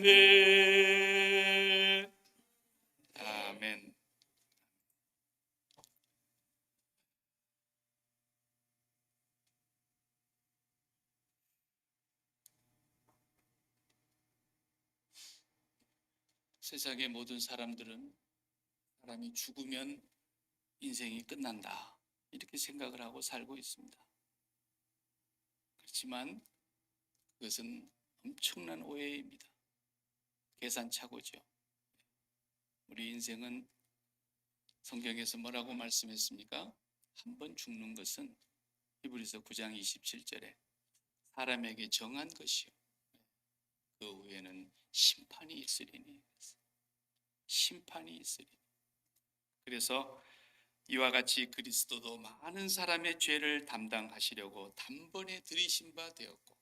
주네. 아멘. 세상의 모든 사람들은 사람이 죽으면 인생이 끝난다, 이렇게 생각을 하고 살고 있습니다. 그렇지만 그것은 엄청난 오해입니다. 계산착오죠. 우리 인생은 성경에서 뭐라고 말씀했습니까? 한 번 죽는 것은 히브리서 9장 27절에 사람에게 정한 것이요, 그 후에는 심판이 있으리니. 심판이 있으리니. 그래서 이와 같이 그리스도도 많은 사람의 죄를 담당하시려고 단번에 들이신 바 되었고,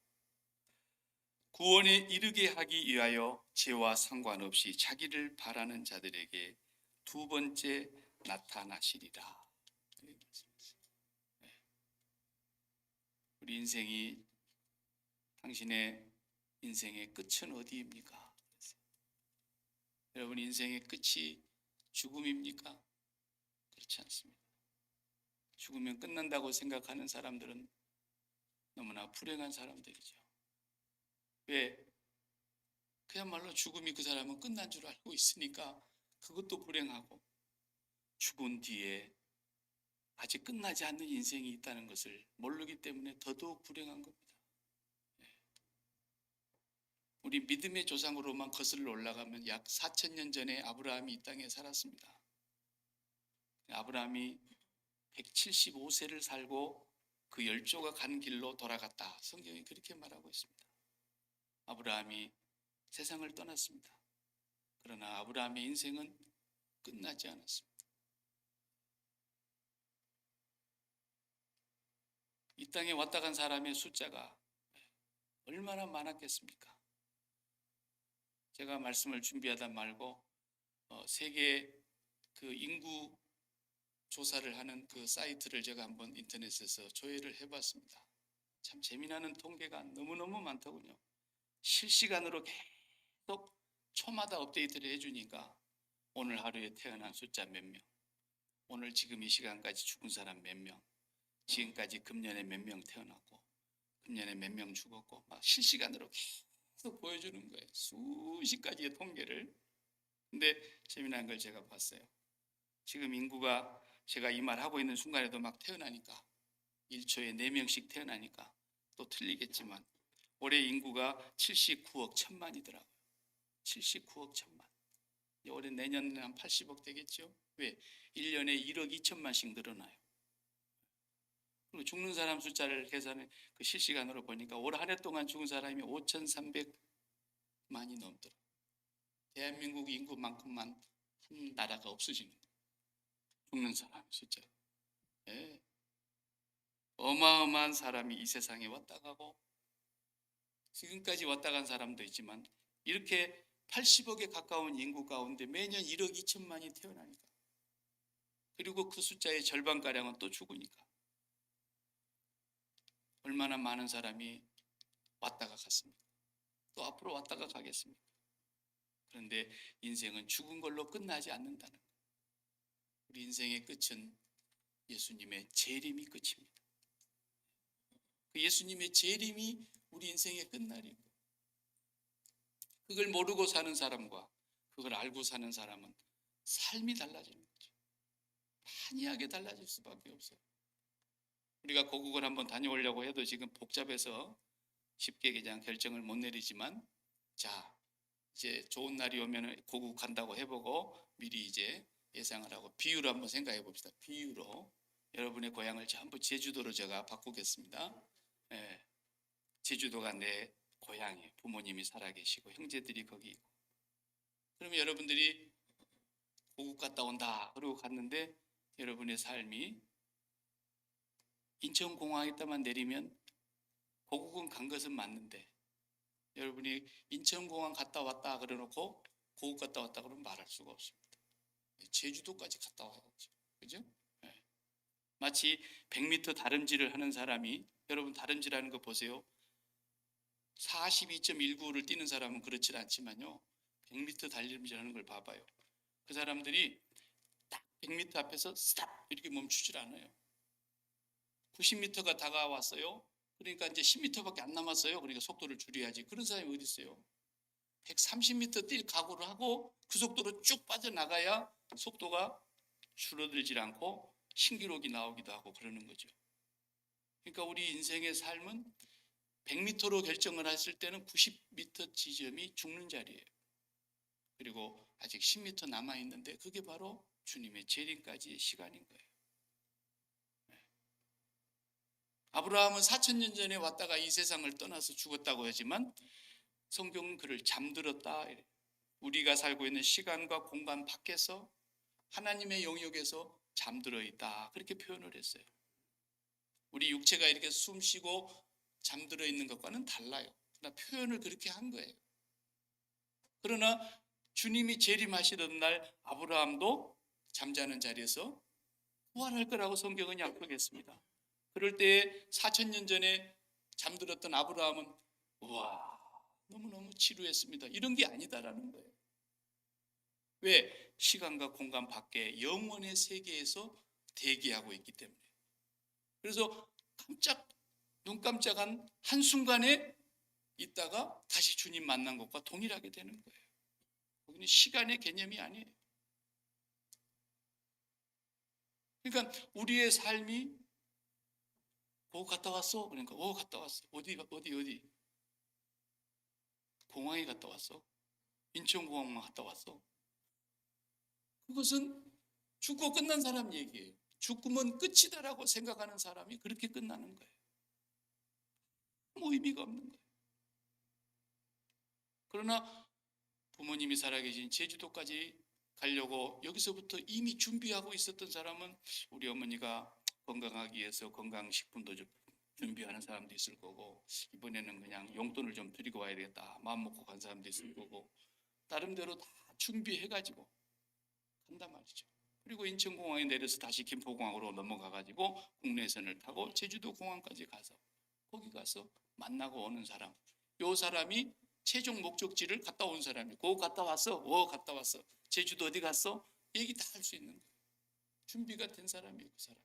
구원에 이르게 하기 위하여 죄와 상관없이 자기를 바라는 자들에게 두 번째 나타나시리라. 우리 인생이, 당신의 인생의 끝은 어디입니까? 여러분, 인생의 끝이 죽음입니까? 그렇지 않습니다. 죽으면 끝난다고 생각하는 사람들은 너무나 불행한 사람들이죠. 왜? 그야말로 죽음이 그 사람은 끝난 줄 알고 있으니까 그것도 불행하고, 죽은 뒤에 아직 끝나지 않는 인생이 있다는 것을 모르기 때문에 더더욱 불행한 겁니다. 우리 믿음의 조상으로만 거슬러 올라가면 약 4,000년 전에 아브라함이 이 땅에 살았습니다. 아브라함이 175세를 살고 그 열조가 간 길로 돌아갔다, 성경이 그렇게 말하고 있습니다. 아브라함이 세상을 떠났습니다. 그러나 아브라함의 인생은 끝나지 않았습니다. 이 땅에 왔다 간 사람의 숫자가 얼마나 많았겠습니까? 제가 말씀을 준비하다 말고 세계 그 인구 조사를 하는 그 사이트를 제가 한번 인터넷에서 조회를 해봤습니다. 참 재미나는 통계가 너무너무 많더군요. 실시간으로 계속 초마다 업데이트를 해주니까 오늘 하루에 태어난 숫자 몇 명, 오늘 지금 이 시간까지 죽은 사람 몇 명, 지금까지 금년에 몇 명 태어났고 금년에 몇 명 죽었고, 막 실시간으로 계속 보여주는 거예요. 수십 가지의 통계를. 근데 재미난 걸 제가 봤어요. 지금 인구가 제가 이 말 하고 있는 순간에도 막 태어나니까 1초에 4명씩 태어나니까 또 틀리겠지만 올해 인구가 79억 1천만이더라고요. 79억 1천만. 올해 내년에 한 80억 되겠죠. 왜? 1년에 1억 2천만씩 늘어나요. 그리고 죽는 사람 숫자를 계산해 그 실시간으로 보니까 올 한 해 동안 죽은 사람이 5,300만이 넘더라고요. 대한민국 인구만큼만 한 나라가 없어지는 거예요. 죽는 사람 숫자. 예. 어마어마한 사람이 이 세상에 왔다 가고, 지금까지 왔다 간 사람도 있지만 이렇게 80억에 가까운 인구 가운데 매년 1억 2천만이 태어나니까, 그리고 그 숫자의 절반가량은 또 죽으니까 얼마나 많은 사람이 왔다가 갔습니까? 또 앞으로 왔다가 가겠습니까? 그런데 인생은 죽은 걸로 끝나지 않는다는 거예요. 우리 인생의 끝은 예수님의 재림이 끝입니다. 그 예수님의 재림이 우리 인생의 끝날이고, 그걸 모르고 사는 사람과 그걸 알고 사는 사람은 삶이 달라지는 거죠. 판이하게 달라질 수밖에 없어요. 우리가 고국을 한번 다녀오려고 해도 지금 복잡해서 쉽게 그냥 결정을 못 내리지만, 자, 이제 좋은 날이 오면 고국 간다고 해보고 미리 이제 예상을 하고 비유로 한번 생각해 봅시다. 비유로 여러분의 고향을 전부 제주도로 제가 바꾸겠습니다. 예, 제주도가 내 고향이에요. 부모님이 살아계시고 형제들이 거기 있고. 그러면 여러분들이 고국 갔다 온다 그러고 갔는데 여러분의 삶이 인천공항에다만 내리면 고국은 간 것은 맞는데, 여러분이 인천공항 갔다 왔다 그러놓고 고국 갔다 왔다 그러면 말할 수가 없습니다. 제주도까지 갔다 와야죠. 그죠? 네. 마치 100m 다름질을 하는 사람이, 여러분 다름질하는 거 보세요. 42.195를 뛰는 사람은 그렇지 않지만요. 100m 달리기라는 걸 봐봐요. 그 사람들이 딱 100m 앞에서 스탑 이렇게 멈추질 않아요. 90m가 다가왔어요. 그러니까 이제 10m밖에 안 남았어요. 그러니까 속도를 줄여야지. 그런 사람이 어디 있어요? 130m 뛸 각오를 하고 그 속도로 쭉 빠져나가야 속도가 줄어들지 않고 신기록이 나오기도 하고 그러는 거죠. 그러니까 우리 인생의 삶은 100m로 결정을 했을 때는 90m 지점이 죽는 자리예요. 그리고 아직 10m 남아있는데 그게 바로 주님의 재림까지의 시간인 거예요. 아브라함은 4000년 전에 왔다가 이 세상을 떠나서 죽었다고 하지만 성경은 그를 잠들었다. 우리가 살고 있는 시간과 공간 밖에서 하나님의 영역에서 잠들어 있다. 그렇게 표현을 했어요. 우리 육체가 이렇게 숨 쉬고 잠들어 있는 것과는 달라요. 그러나 표현을 그렇게 한 거예요. 그러나 주님이 재림하시던 날 아브라함도 잠자는 자리에서 부활할 거라고 성경은 약속했습니다. 그럴 때에 4000년 전에 잠들었던 아브라함은 우와 너무너무 지루했습니다. 이런 게 아니다라는 거예요. 왜? 시간과 공간 밖에 영원의 세계에서 대기하고 있기 때문에. 그래서 눈 깜짝한 한순간에 있다가 다시 주님 만난 것과 동일하게 되는 거예요. 거기는 시간의 개념이 아니에요. 그러니까 우리의 삶이 갔다 왔어? 그러니까 갔다 왔어. 어디 공항에 갔다 왔어? 인천공항만 갔다 왔어? 그것은 죽고 끝난 사람 얘기예요. 죽으면 끝이다라고 생각하는 사람이 그렇게 끝나는 거예요. 아무 의미가 없는 거예요. 그러나 부모님이 살아계신 제주도까지 가려고 여기서부터 이미 준비하고 있었던 사람은 우리 어머니가 건강하기 위해서 건강식품도 좀 준비하는 사람도 있을 거고 이번에는 그냥 용돈을 좀 드리고 와야 되겠다 마음 먹고 간 사람도 있을 거고 나름대로 다 준비해가지고 간단 말이죠. 그리고 인천공항에 내려서 다시 김포공항으로 넘어가가지고 국내선을 타고 제주도 공항까지 가서 거기 가서 만나고 오는 사람, 요 사람이 최종 목적지를 갔다 온 사람이고 갔다 왔어? 갔다 왔어. 제주도 어디 갔어? 얘기 다 할 수 있는 거예요. 준비가 된 사람이에요. 그 사람.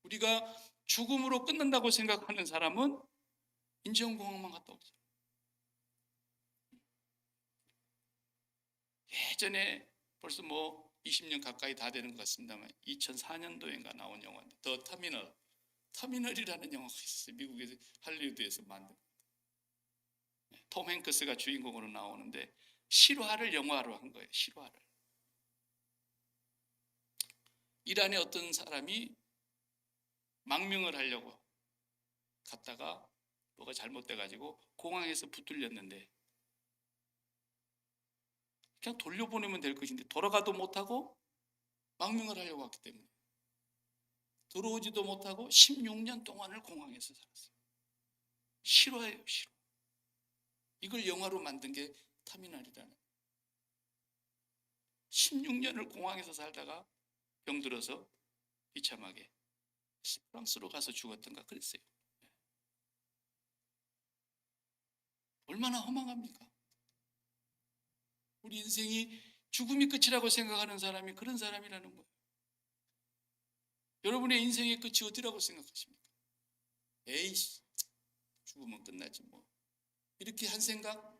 우리가 죽음으로 끝난다고 생각하는 사람은 인천공항만 갔다 오죠. 예전에 벌써 20년 가까이 다 되는 것 같습니다만 2004년도인가 나온 영화인데 더 터미널이라는 영화가 있어요. 미국에서 할리우드에서 만든 톰 행크스가 주인공으로 나오는데 실화를 영화로 한 거예요. 실화를. 이란의 어떤 사람이 망명을 하려고 갔다가 뭐가 잘못돼가지고 공항에서 붙들렸는데 그냥 돌려보내면 될 것인데 돌아가도 못하고 망명을 하려고 했기 때문에 들어오지도 못하고 16년 동안을 공항에서 살았어요. 실화예요, 실화. 이걸 영화로 만든 게 터미널이라는. 16년을 공항에서 살다가 병들어서 비참하게 프랑스로 가서 죽었던가 그랬어요. 얼마나 허망합니까? 우리 인생이 죽음이 끝이라고 생각하는 사람이 그런 사람이라는 거예요. 여러분의 인생의 끝이 어디라고 생각하십니까? 에이씨, 죽으면 끝나지 뭐. 이렇게 한 생각?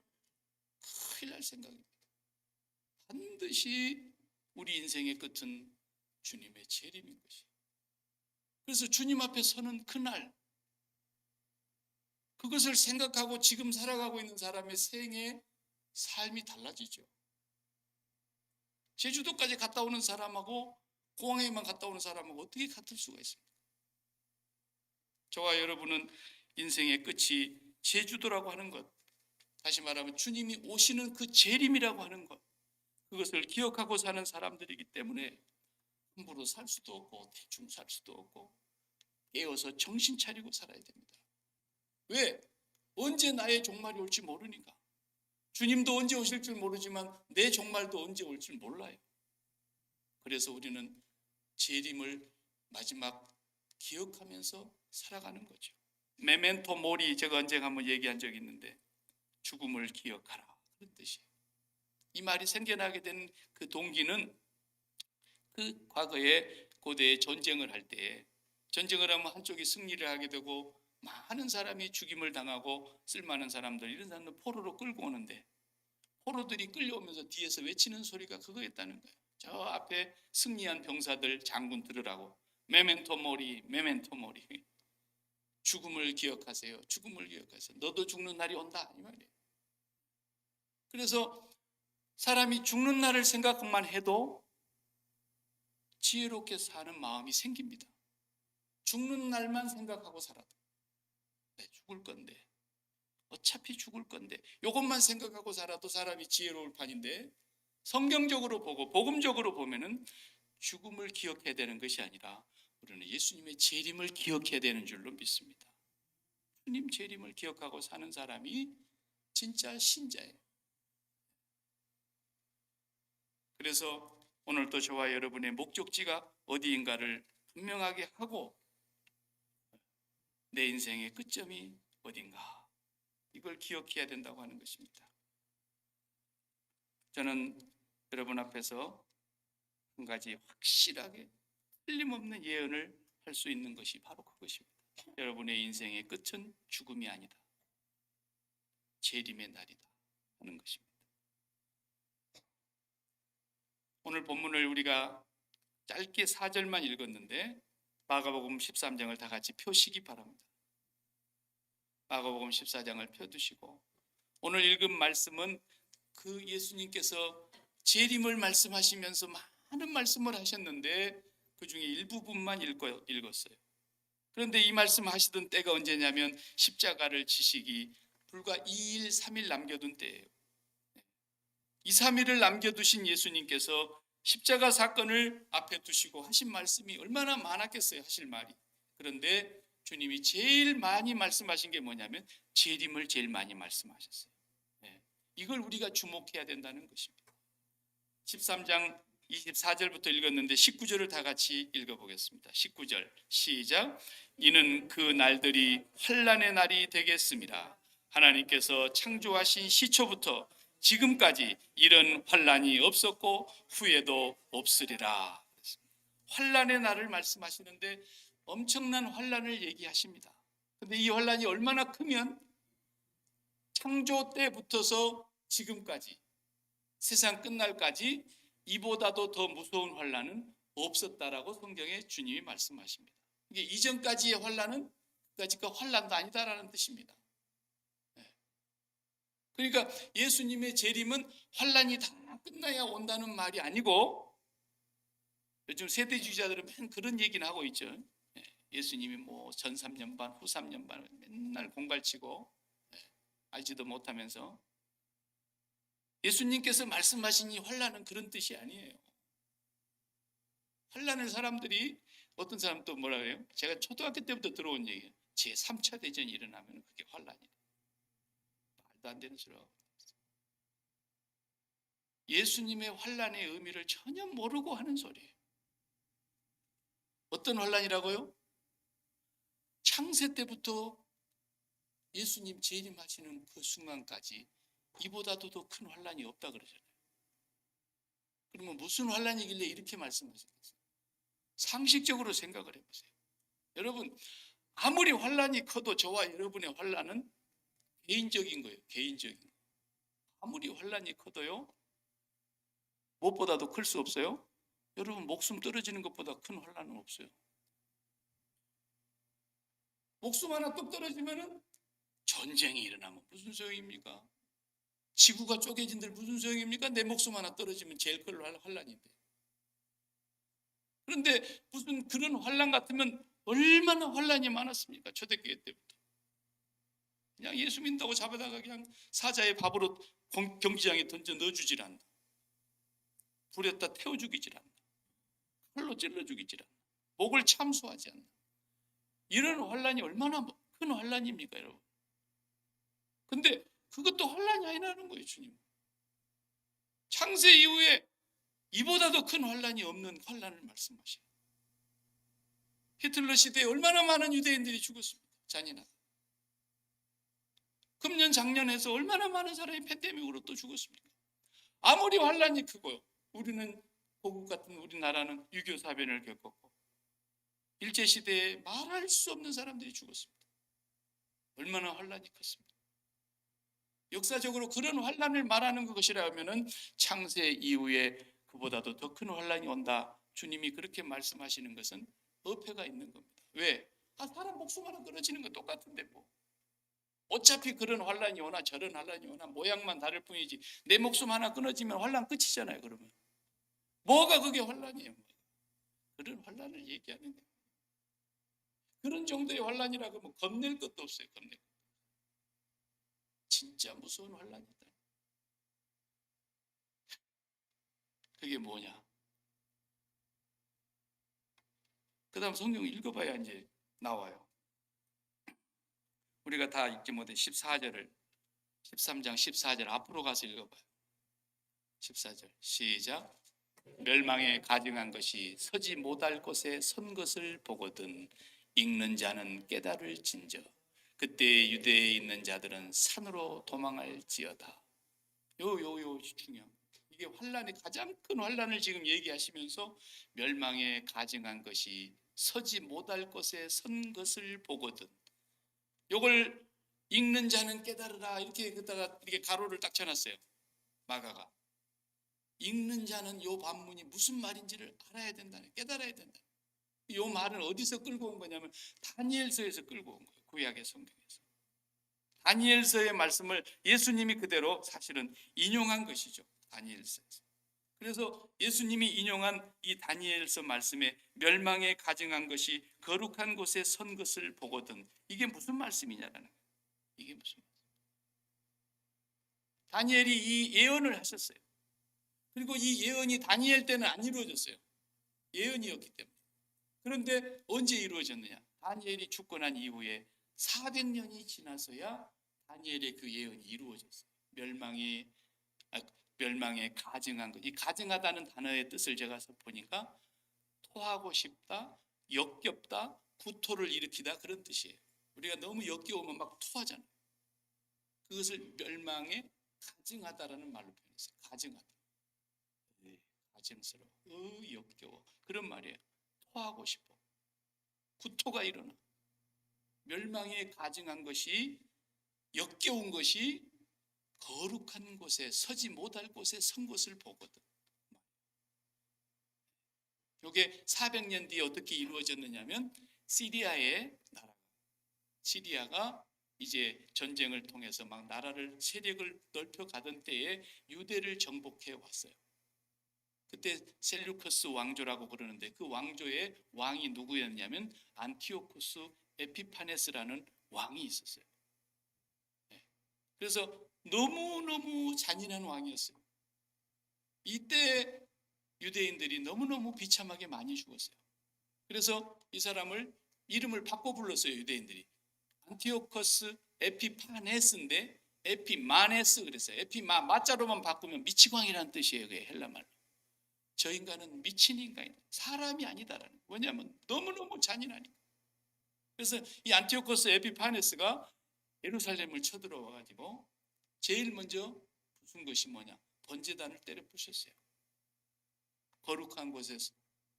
큰일 날 생각입니다. 반드시 우리 인생의 끝은 주님의 재림인 것이에요. 그래서 주님 앞에 서는 그날, 그것을 생각하고 지금 살아가고 있는 사람의 생의 삶이 달라지죠. 제주도까지 갔다 오는 사람하고 공항에만 갔다 오는 사람하고 어떻게 같을 수가 있습니까? 저와 여러분은 인생의 끝이 제주도라고 하는 것, 다시 말하면 주님이 오시는 그 재림이라고 하는 것, 그것을 기억하고 사는 사람들이기 때문에 함부로 살 수도 없고 대충 살 수도 없고 깨어서 정신 차리고 살아야 됩니다. 왜? 언제 나의 종말이 올지 모르니까. 주님도 언제 오실 줄 모르지만 내 종말도 언제 올 줄 몰라요. 그래서 우리는 재림을 마지막 기억하면서 살아가는 거죠. 메멘토 모리, 제가 언제 한번 얘기한 적이 있는데 죽음을 기억하라, 그런 뜻이에요. 이 말이 생겨나게 된 그 동기는 그 과거에 고대에 전쟁을 할 때, 전쟁을 하면 한쪽이 승리를 하게 되고 많은 사람이 죽임을 당하고 쓸만한 사람들, 이런 사람들 포로로 끌고 오는데, 포로들이 끌려오면서 뒤에서 외치는 소리가 그거였다는 거예요. 저 앞에 승리한 병사들, 장군 들으라고. 메멘토 모리, 메멘토 모리. 죽음을 기억하세요. 죽음을 기억하세요. 너도 죽는 날이 온다, 이 말이에요. 그래서 사람이 죽는 날을 생각만 해도 지혜롭게 사는 마음이 생깁니다. 죽는 날만 생각하고 살아도, 네, 죽을 건데, 어차피 죽을 건데, 이것만 생각하고 살아도 사람이 지혜로울 판인데, 성경적으로 보고 복음적으로 보면은 죽음을 기억해야 되는 것이 아니라 우리는 예수님의 재림을 기억해야 되는 줄로 믿습니다. 주님 재림을 기억하고 사는 사람이 진짜 신자예요. 그래서 오늘도 저와 여러분의 목적지가 어디인가를 분명하게 하고, 내 인생의 끝점이 어딘가, 이걸 기억해야 된다고 하는 것입니다. 저는 여러분 앞에서 한 가지 확실하게 틀림없는 예언을 할 수 있는 것이 바로 그것입니다. 여러분의 인생의 끝은 죽음이 아니다, 재림의 날이다 하는 것입니다. 오늘 본문을 우리가 짧게 4절만 읽었는데 마가복음 13장을 다 같이 펴시기 바랍니다. 마가복음 14장을 펴두시고, 오늘 읽은 말씀은 그 예수님께서 재림을 말씀하시면서 많은 말씀을 하셨는데 그 중에 일부분만 읽었어요. 그런데 이 말씀 하시던 때가 언제냐면 십자가를 지시기 불과 2일 3일 남겨둔 때예요. 2, 3일을 남겨두신 예수님께서 십자가 사건을 앞에 두시고 하신 말씀이 얼마나 많았겠어요, 하실 말이. 그런데 주님이 제일 많이 말씀하신 게 뭐냐면 재림을 제일 많이 말씀하셨어요. 이걸 우리가 주목해야 된다는 것입니다. 13장 24절부터 읽었는데 19절을 다 같이 읽어보겠습니다. 19절 시작. 이는 그 날들이 환난의 날이 되겠습니다. 하나님께서 창조하신 시초부터 지금까지 이런 환난이 없었고 후에도 없으리라. 환난의 날을 말씀하시는데 엄청난 환난을 얘기하십니다. 그런데 이 환난이 얼마나 크면 창조 때부터서 지금까지 세상 끝날까지 이보다도 더 무서운 환난은 없었다라고 성경에 주님이 말씀하십니다. 이게 이전까지의 환난은 그까짓 환난도 아니다라는 뜻입니다. 그러니까 예수님의 재림은 환난이 다 끝나야 온다는 말이 아니고, 요즘 세대주의자들은 맨 그런 얘기는 하고 있죠. 예수님이 뭐 전 3년 반, 후 3년 반 맨날 공갈치고 알지도 못하면서. 예수님께서 말씀하신 이 환난은 그런 뜻이 아니에요. 환난을 사람들이, 어떤 사람 또 뭐라 그래요? 제가 초등학교 때부터 들어온 얘기예요. 제3차 대전이 일어나면 그게 환난이에요. 말도 안 되는 소리라고. 예수님의 환난의 의미를 전혀 모르고 하는 소리예요. 어떤 환난이라고요? 창세 때부터 예수님 재림하시는 그 순간까지 이보다도 더 큰 환난이 없다 그러잖아요. 그러면 무슨 환난이길래 이렇게 말씀하셨겠어요? 상식적으로 생각을 해보세요. 여러분, 아무리 환난이 커도 저와 여러분의 환난은 개인적인 거예요. 개인적인 거. 아무리 환난이 커도요, 무엇보다도 클 수 없어요. 여러분, 목숨 떨어지는 것보다 큰 환난은 없어요. 목숨 하나 뚝 떨어지면은 전쟁이 일어나면 무슨 소용입니까? 지구가 쪼개진들 무슨 소용입니까? 내 목숨 하나 떨어지면 제일 큰 환난인데. 그런데 무슨 그런 환난 같으면 얼마나 환난이 많았습니까? 초대교회 때부터. 그냥 예수 믿는다고 잡아다가 그냥 사자의 밥으로 경기장에 던져 넣어주질 않나. 불에다 태워 죽이질 않나. 칼로 찔러 죽이질 않나. 목을 참수하지 않나. 이런 환난이 얼마나 큰 환난입니까, 여러분? 근데 그것도 환난이 아니라는 거예요, 주님. 창세 이후에 이보다도 큰 환난이 없는 환난을 말씀하셔요. 히틀러 시대에 얼마나 많은 유대인들이 죽었습니까? 잔인하게. 금년 작년에서 얼마나 많은 사람이 팬데믹으로 또 죽었습니까? 아무리 환란이 크고요. 우리는 고국 같은 우리나라는 유교 사변을 겪었고 일제시대에 말할 수 없는 사람들이 죽었습니다. 얼마나 환란이 컸습니까? 역사적으로 그런 환란을 말하는 것이라면 창세 이후에 그보다도 더 큰 환란이 온다. 주님이 그렇게 말씀하시는 것은 어폐가 있는 겁니다. 왜? 사람 목숨 하나 끊어지는 건 똑같은데 뭐. 어차피 그런 환란이 오나 저런 환란이 오나 모양만 다를 뿐이지 내 목숨 하나 끊어지면 환란 끝이잖아요. 그러면 뭐가 그게 환란이에요? 그런 환란을 얘기하는데 그런 정도의 환란이라고 하면 겁낼 것도 없어요. 겁낼 것. 진짜 무서운 환란이다. 그게 뭐냐? 그 다음 성경 읽어봐야 이제 나와요. 우리가 다 읽지 못해 14절을 13장 14절 앞으로 가서 읽어봐요. 14절 시작. 멸망에 가증한 것이 서지 못할 곳에 선 것을 보거든 읽는 자는 깨달을진저 그때 유대에 있는 자들은 산으로 도망할지어다. 요 중요한 이게 환란의 가장 큰 환란을 지금 얘기하시면서 멸망에 가증한 것이 서지 못할 곳에 선 것을 보거든. 요걸 읽는 자는 깨달으라 이렇게 그다가 이렇게 가로를 딱 쳐놨어요. 마가가 읽는 자는 요 반문이 무슨 말인지를 알아야 된다는 깨달아야 된다. 요 말은 어디서 끌고 온 거냐면 다니엘서에서 끌고 온 거예요. 구약의 성경에서 다니엘서의 말씀을 예수님이 그대로 사실은 인용한 것이죠. 다니엘서에서. 그래서 예수님이 인용한 이 다니엘서 말씀에 멸망에 가증한 것이 거룩한 곳에 선 것을 보거든 이게 무슨 말씀이냐라는 거예요. 이게 무슨 말씀? 다니엘이 이 예언을 하셨어요. 그리고 이 예언이 다니엘 때는 안 이루어졌어요. 예언이었기 때문에. 그런데 언제 이루어졌느냐? 다니엘이 죽고 난 이후에 400년이 지나서야 다니엘의 그 예언이 이루어졌어요. 멸망에 가증한 것. 이 가증하다는 단어의 뜻을 제가 보니까 토하고 싶다, 역겹다, 구토를 일으키다 그런 뜻이에요. 우리가 너무 역겨우면 막 토하잖아요. 그것을 멸망에 가증하다라는 말로 표현했어요. 가증하다. 가증스러워, 역겨워 그런 말이에요. 토하고 싶어. 구토가 일어나. 멸망에 가증한 것이 역겨운 것이 거룩한 곳에 서지 못할 곳에 선 것을 보거든. 이게 400년 뒤에 어떻게 이루어졌느냐면 시리아가 이제 전쟁을 통해서 막 나라를 세력을 넓혀 가던 때에 유대를 정복해 왔어요. 그때 셀루커스 왕조라고 그러는데 그 왕조의 왕이 누구였냐면 안티오쿠스 에피파네스라는 왕이 있었어요. 그래서 너무너무 잔인한 왕이었어요. 이때 유대인들이 너무너무 비참하게 많이 죽었어요. 그래서 이 사람을 이름을 바꿔 불렀어요. 유대인들이 안티오커스 에피파네스인데 에피마네스 그랬어요. 마자로만 바꾸면 미치광이라는 뜻이에요. 그게 헬라말로. 저 인간은 미친 인간이다. 사람이 아니다라는 거예요. 왜냐하면 너무너무 잔인하니까. 그래서 이 안티오코스 에피파네스가 예루살렘을 쳐들어와 가지고 제일 먼저 부순 것이 뭐냐? 번제단을 때려 부셨어요. 거룩한 곳에서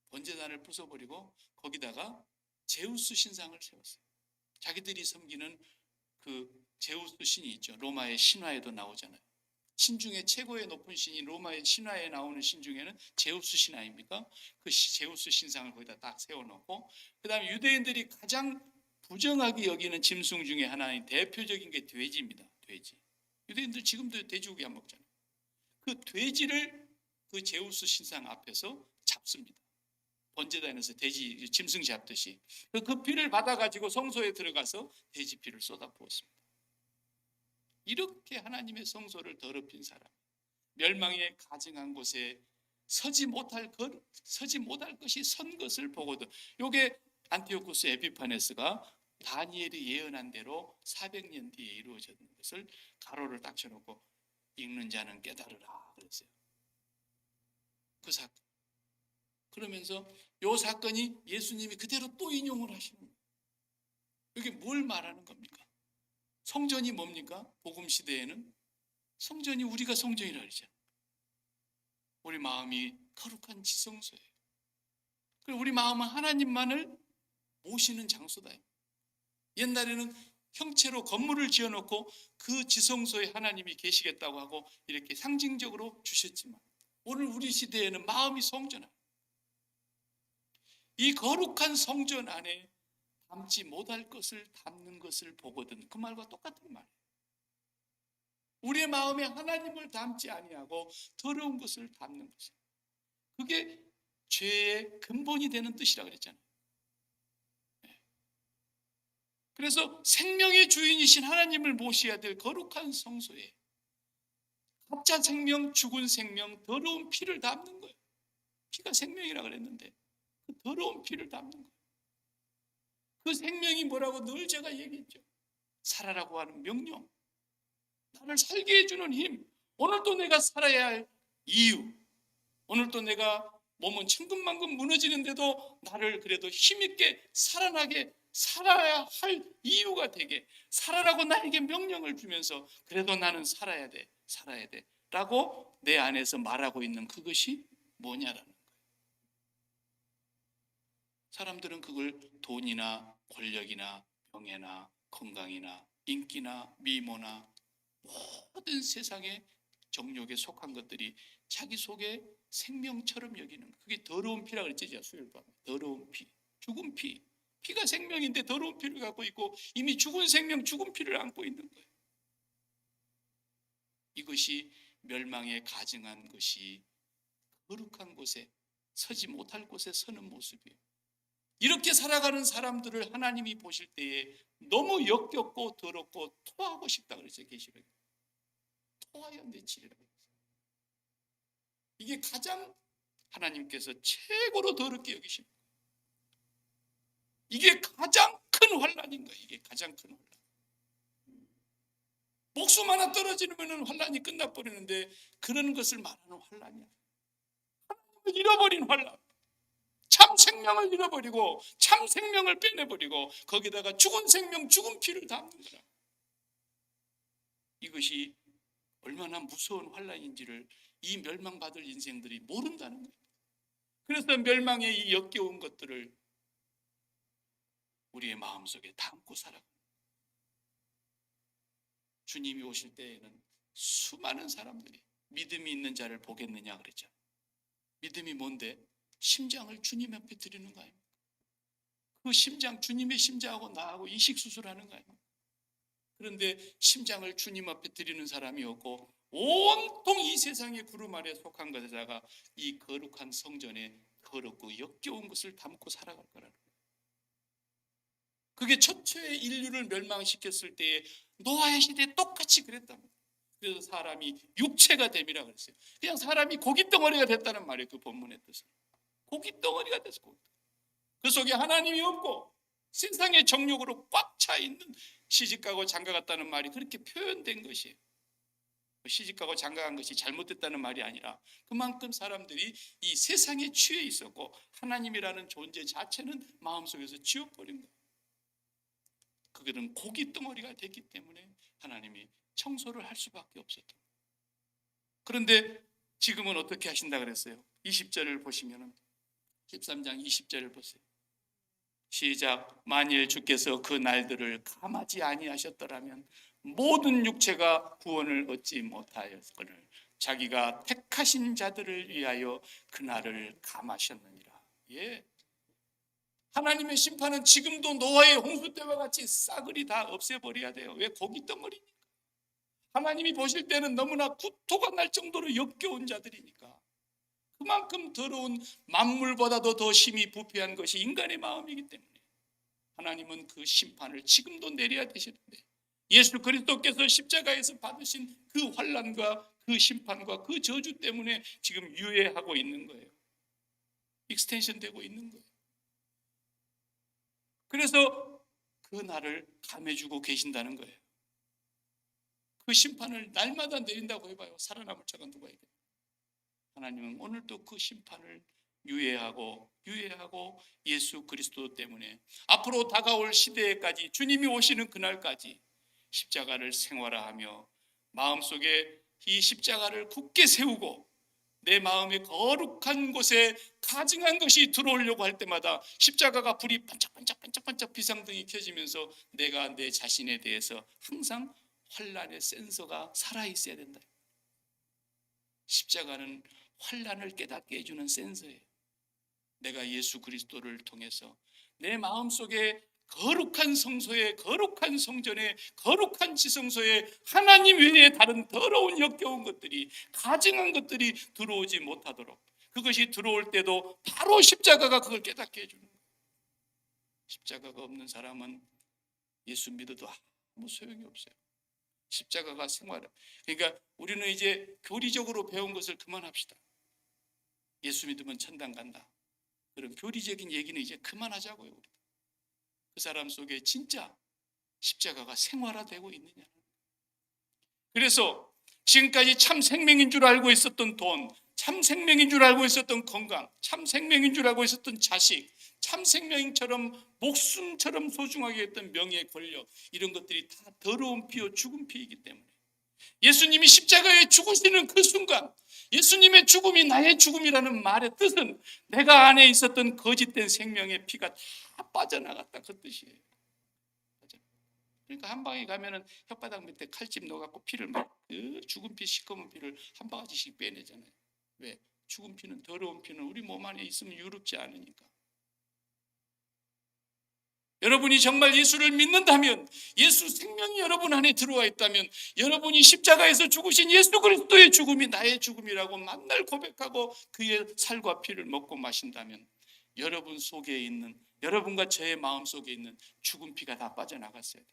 번제단을 부숴버리고 거기다가 제우스 신상을 세웠어요. 자기들이 섬기는 그 제우스 신이 있죠. 로마의 신화에도 나오잖아요. 신 중에 최고의 높은 신이 로마의 신화에 나오는 신 중에는 제우스 신 아닙니까? 그 제우스 신상을 거기다 딱 세워놓고 그 다음에 유대인들이 가장 부정하게 여기는 짐승 중에 하나인 대표적인 게 돼지입니다. 돼지. 유대인들 지금도 돼지고기 안 먹잖아요. 그 돼지를 그 제우스 신상 앞에서 잡습니다. 번제단에서 돼지 짐승 잡듯이 그 피를 받아가지고 성소에 들어가서 돼지 피를 쏟아 부었습니다. 이렇게 하나님의 성소를 더럽힌 사람, 멸망에 가증한 곳에 서지 못할 것이 선 것을 보거든. 이게 안티오쿠스 에피파네스가 다니엘이 예언한 대로 400년 뒤에 이루어졌는 것을 가로를 딱 쳐놓고 읽는 자는 깨달으라 그랬어요. 그 사건. 그러면서 이 사건이 예수님이 그대로 또 인용을 하시는 거예요. 이게 뭘 말하는 겁니까? 성전이 뭡니까? 복음 시대에는 성전이 우리가 성전이라 그러잖아요. 우리 마음이 거룩한 지성소예요. 그리고 우리 마음은 하나님만을 모시는 장소다. 옛날에는 형체로 건물을 지어놓고 그 지성소에 하나님이 계시겠다고 하고 이렇게 상징적으로 주셨지만, 오늘 우리 시대에는 마음이 성전 안에, 이 거룩한 성전 안에 담지 못할 것을 담는 것을 보거든. 그 말과 똑같은 말이에요. 우리의 마음에 하나님을 담지 아니하고 더러운 것을 담는 것이에요. 그게 죄의 근본이 되는 뜻이라 그랬잖아요. 그래서 생명의 주인이신 하나님을 모셔야 될 거룩한 성소에 가짜 생명, 죽은 생명, 더러운 피를 담는 거예요. 피가 생명이라 그랬는데 그 더러운 피를 담는 거예요. 그 생명이 뭐라고 늘 제가 얘기했죠. 살아라고 하는 명령, 나를 살게 해주는 힘, 오늘도 내가 살아야 할 이유, 오늘도 내가 몸은 천근만근 무너지는데도 나를 그래도 힘있게 살아나게 살아야 할 이유가 되게, 살아라고 나에게 명령을 주면서 그래도 나는 살아야 돼 라고 내 안에서 말하고 있는 그것이 뭐냐라는 거예요. 사람들은 그걸 돈이나 권력이나 명예나 건강이나 인기나 미모나 모든 세상의 정욕에 속한 것들이 자기 속에 생명처럼 여기는 거예요. 그게 더러운 피라 그랬죠. 수요일 밤에 더러운 피, 죽은 피. 피가 생명인데 더러운 피를 갖고 있고 이미 죽은 생명, 죽은 피를 안고 있는 거예요. 이것이 멸망에 가증한 것이 거룩한 곳에 서지 못할 곳에 서는 모습이에요. 이렇게 살아가는 사람들을 하나님이 보실 때에 너무 역겹고 더럽고 토하고 싶다 그랬어요. 계시록에 토하여 내치리라고 했어요. 이게 가장 하나님께서 최고로 더럽게 여기십니다. 이게 가장 큰 환난인 거예요. 이게 가장 큰 환난. 목숨 하나 떨어지면 환난이 끝나버리는데 그런 것을 말하는 환난이야. 하나님을 잃어버린 환난. 참 생명을 잃어버리고 참 생명을 빼내버리고 거기다가 죽은 생명, 죽은 피를 담는 거라. 이것이 얼마나 무서운 환난인지를 이 멸망받을 인생들이 모른다는 거예요. 그래서 멸망의 이 역겨운 것들을 우리의 마음속에 담고 살아가는, 주님이 오실 때에는 수많은 사람들이 믿음이 있는 자를 보겠느냐 그랬죠. 믿음이 뭔데? 심장을 주님 앞에 드리는 거 아닙니까? 그 심장, 주님의 심장하고 나하고 이식수술하는 거 아닙니까? 그런데 심장을 주님 앞에 드리는 사람이 없고 온통 이 세상의 구름 아래 속한 것에다가 이 거룩한 성전에 더럽고 역겨운 것을 담고 살아갈 거라는 거예요. 그게 첫째의 인류를 멸망시켰을 때에 노아의 시대에 똑같이 그랬답니다. 그래서 사람이 육체가 됨이라 그랬어요. 그냥 사람이 고깃덩어리가 됐다는 말이에요. 그 본문의 뜻은 고깃덩어리가 됐어. 그 속에 하나님이 없고 세상의 정욕으로 꽉 차 있는, 시집가고 장가갔다는 말이 그렇게 표현된 것이에요. 시집가고 장가간 것이 잘못됐다는 말이 아니라 그만큼 사람들이 이 세상에 취해 있었고 하나님이라는 존재 자체는 마음속에서 지워버린 거예요. 그들은 고깃덩어리가 됐기 때문에 하나님이 청소를 할 수밖에 없었던 거예요. 그런데 지금은 어떻게 하신다 그랬어요? 20절을 보시면 13장 20절을 보세요. 시작. 만일 주께서 그 날들을 감하지 아니하셨더라면 모든 육체가 구원을 얻지 못하였거늘 자기가 택하신 자들을 위하여 그 날을 감하셨느니라. 예. 하나님의 심판은 지금도 노아의 홍수 때와 같이 싸그리 다 없애버려야 돼요. 왜? 고깃덩어리니까. 하나님이 보실 때는 너무나 구토가 날 정도로 역겨운 자들이니까. 그만큼 더러운 만물보다도 더 심히 부패한 것이 인간의 마음이기 때문에 하나님은 그 심판을 지금도 내려야 되시는데, 예수 그리스도께서 십자가에서 받으신 그 환난과 그 심판과 그 저주 때문에 지금 유예하고 있는 거예요. 익스텐션 되고 있는 거예요. 그래서 그 날을 감해주고 계신다는 거예요. 그 심판을 날마다 내린다고 해봐요. 살아남을 자가 누가 있겠어요? 하나님은 오늘도 그 심판을 유예하고 예수 그리스도 때문에 앞으로 다가올 시대에까지, 주님이 오시는 그날까지 십자가를 생활화하며 마음속에 이 십자가를 굳게 세우고 내 마음의 거룩한 곳에 가증한 것이 들어오려고 할 때마다 십자가가 불이 반짝반짝반짝반짝 비상등이 켜지면서 내가 내 자신에 대해서 항상 환란의 센서가 살아있어야 된다. 십자가는 환란을 깨닫게 해주는 센서예요. 내가 예수 그리스도를 통해서 내 마음속에 거룩한 성소에, 거룩한 성전에, 거룩한 지성소에 하나님 외에 다른 더러운 역겨운 것들이, 가증한 것들이 들어오지 못하도록, 그것이 들어올 때도 바로 십자가가 그걸 깨닫게 해주는 거예요. 십자가가 없는 사람은 예수 믿어도 아무 소용이 없어요. 십자가가 생활을. 그러니까 우리는 이제 교리적으로 배운 것을 그만합시다. 예수 믿으면 천당 간다, 그런 교리적인 얘기는 이제 그만하자고요. 우리. 그 사람 속에 진짜 십자가가 생활화되고 있느냐. 그래서 지금까지 참 생명인 줄 알고 있었던 돈, 참 생명인 줄 알고 있었던 건강, 참 생명인 줄 알고 있었던 자식, 참 생명처럼 목숨처럼 소중하게 했던 명예, 권력, 이런 것들이 다 더러운 피요 죽은 피이기 때문에 예수님이 십자가에 죽으시는 그 순간, 예수님의 죽음이 나의 죽음이라는 말의 뜻은 내가 안에 있었던 거짓된 생명의 피가 다 빠져나갔다, 그 뜻이에요. 그러니까 한 방에 가면은 혓바닥 밑에 칼집 넣어갖고 피를 막, 그 죽은 피, 시커먼 피를 한 바가지씩 빼내잖아요. 왜? 죽은 피는, 더러운 피는 우리 몸 안에 있으면 유롭지 않으니까. 여러분이 정말 예수를 믿는다면, 예수 생명이 여러분 안에 들어와 있다면, 여러분이 십자가에서 죽으신 예수 그리스도의 죽음이 나의 죽음이라고 만날 고백하고 그의 살과 피를 먹고 마신다면, 여러분 속에 있는, 여러분과 저의 마음 속에 있는 죽은 피가 다 빠져나갔어야 돼요.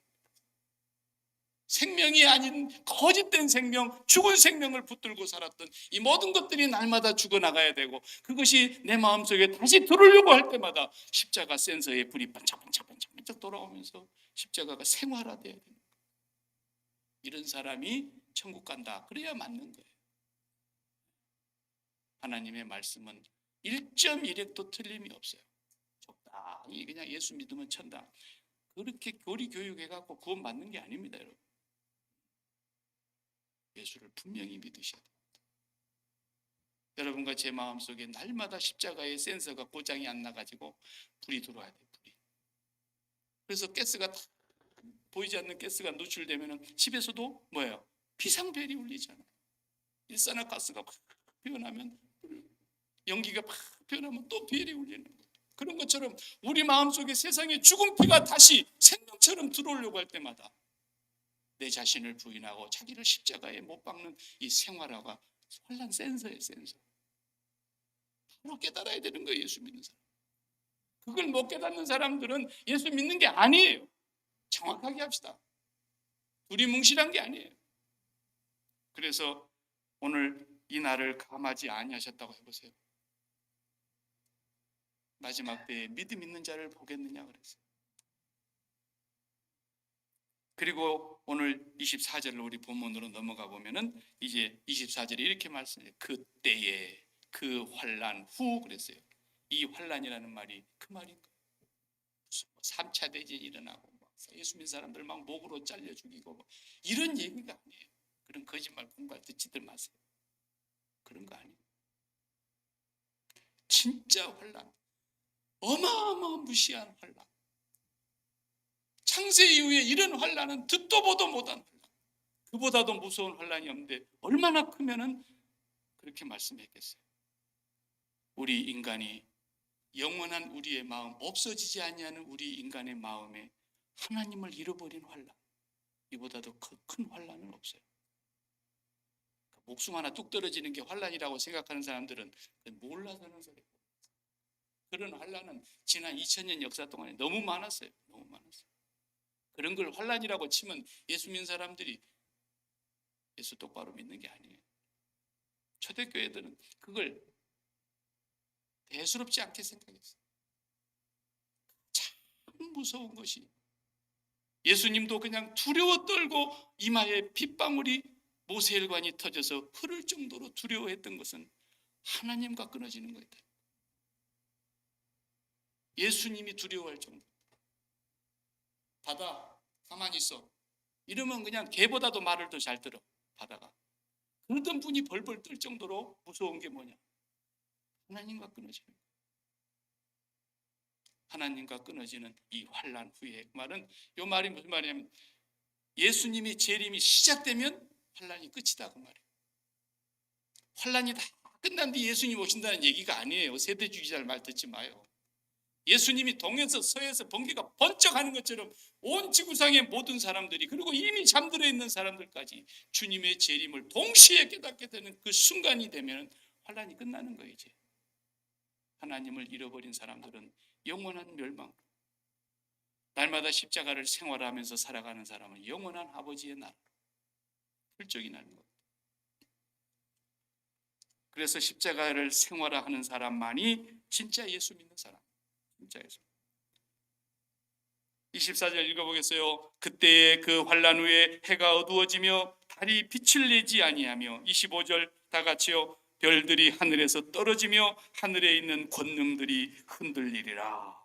생명이 아닌 거짓된 생명, 죽은 생명을 붙들고 살았던 이 모든 것들이 날마다 죽어나가야 되고, 그것이 내 마음속에 다시 들어오려고 할 때마다 십자가 센서에 불이 반짝반짝반짝 돌아오면서 십자가가 생활화돼야 됩니다. 이런 사람이 천국 간다, 그래야 맞는 거예요. 하나님의 말씀은 1.1핵도 틀림이 없어요. 적당히 그냥 예수 믿으면 천당, 그렇게 교리 교육해갖고 구원 받는 게 아닙니다, 여러분. 예수를 분명히 믿으셔야 됩니다. 여러분과 제 마음속에 날마다 십자가의 센서가 고장이 안 나가지고 불이 들어와야 돼요. 불이. 그래서 가스가 보이지 않는 가스가 노출되면 집에서도 뭐예요? 비상벨이 울리잖아요. 일산화가스가 팍 피어나면, 연기가 팍 피어나면 또 벨이 울리는 거예요. 그런 것처럼 우리 마음속에 세상에 죽은 피가 다시 생명처럼 들어오려고 할 때마다 내 자신을 부인하고 자기를 십자가에 못 박는 이 생활화가 환란 센서예요, 센서. 바로 깨달아야 되는 거예요, 예수 믿는 사람. 그걸 못 깨닫는 사람들은 예수 믿는 게 아니에요. 정확하게 합시다. 두리뭉실한 게 아니에요. 그래서 오늘 이 날을 감하지 아니하셨다고 해보세요. 마지막 때에 믿음 있는 자를 보겠느냐 그랬어요. 그리고 오늘 24절로 우리 본문으로 넘어가 보면은 이제 24절에 이렇게 말씀해요. 그때에 그 환란 후 그랬어요. 이 환란이라는 말이 그 말인 거예요. 무슨 3차 대전이 일어나고 예수 믿는 사람들 막 목으로 잘려 죽이고 이런 얘기가 아니에요. 그런 거짓말 공갈 듣지들 마세요. 그런 거 아니에요. 진짜 환란, 어마어마무시한 환란. 창세 이후에 이런 환란은 듣도 보도 못한 환란, 그보다도 무서운 환란이 없는데 얼마나 크면은 그렇게 말씀했겠어요. 우리 인간이 영원한 우리의 마음, 없어지지 아니하는 우리 인간의 마음에 하나님을 잃어버린 환란, 이보다도 큰 환란은 없어요. 목숨 하나 뚝 떨어지는 게 환란이라고 생각하는 사람들은 몰라서는 소리예요. 그런 환란은 지난 2000년 역사 동안에 너무 많았어요. 너무 많았어요. 그런 걸 환란이라고 치면 예수 믿는 사람들이 예수 똑바로 믿는 게 아니에요. 초대교회들은 그걸 대수롭지 않게 생각했어요. 참 무서운 것이, 예수님도 그냥 두려워 떨고 이마에 핏방울이 모세혈관이 터져서 흐를 정도로 두려워했던 것은 하나님과 끊어지는 거였다. 예수님이 두려워할 정도. 받아, 가만히 있어. 이러면 그냥 개보다도 말을 더 잘 들어 바다가. 그러던 분이 벌벌 떨 정도로 무서운 게 뭐냐? 하나님과 끊어지는 거예요. 하나님과 끊어지는 이 환난 후에, 그 말은, 이 말이 무슨 말이냐면 예수님이 재림이 시작되면 환난이 끝이다 그 말이에요. 환난이 다 끝난 뒤 예수님 오신다는 얘기가 아니에요. 세대주의자를 말 듣지 마요. 예수님이 동에서 서에서 번개가 번쩍하는 것처럼 온 지구상의 모든 사람들이, 그리고 이미 잠들어 있는 사람들까지 주님의 재림을 동시에 깨닫게 되는 그 순간이 되면 환난이 끝나는 거예요. 이제 하나님을 잃어버린 사람들은 영원한 멸망, 날마다 십자가를 생활하면서 살아가는 사람은 영원한 아버지의 나라로 훌쩍이 나는 겁니다. 그래서 십자가를 생활하는 사람만이 진짜 예수 믿는 사람, 진짜 예수. 24절 읽어보겠어요. 그때의 그 환난 후에 해가 어두워지며 달이 빛을 내지 아니하며, 25절 다 같이요. 별들이 하늘에서 떨어지며 하늘에 있는 권능들이 흔들리리라.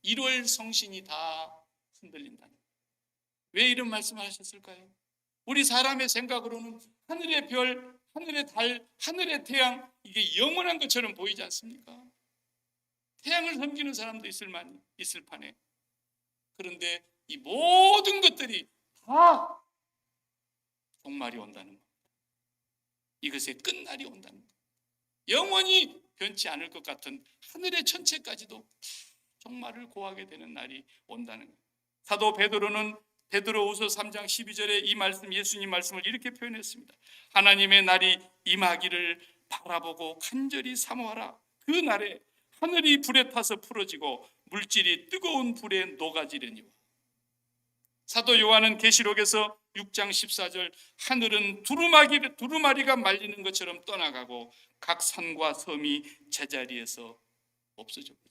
1월 성신이 다 흔들린다는. 왜 이런 말씀을 하셨을까요? 우리 사람의 생각으로는 하늘의 별, 하늘의 달, 하늘의 태양, 이게 영원한 것처럼 보이지 않습니까? 태양을 섬기는 사람도 있을 판에. 그런데 이 모든 것들이 다 종말이 온다는 겁니다. 이것의 끝날이 온다는 겁니다. 영원히 변치 않을 것 같은 하늘의 천체까지도 종말을 고하게 되는 날이 온다는 겁니다. 사도 베드로는 베드로후서 3장 12절에 이 말씀, 예수님 말씀을 이렇게 표현했습니다. 하나님의 날이 임하기를 바라보고 간절히 사모하라. 그 날에 하늘이 불에 타서 풀어지고 물질이 뜨거운 불에 녹아지려니와. 사도 요한은 계시록에서 6장 14절 하늘은 두루마리가 말리는 것처럼 떠나가고 각 산과 섬이 제자리에서 없어져 버립니다.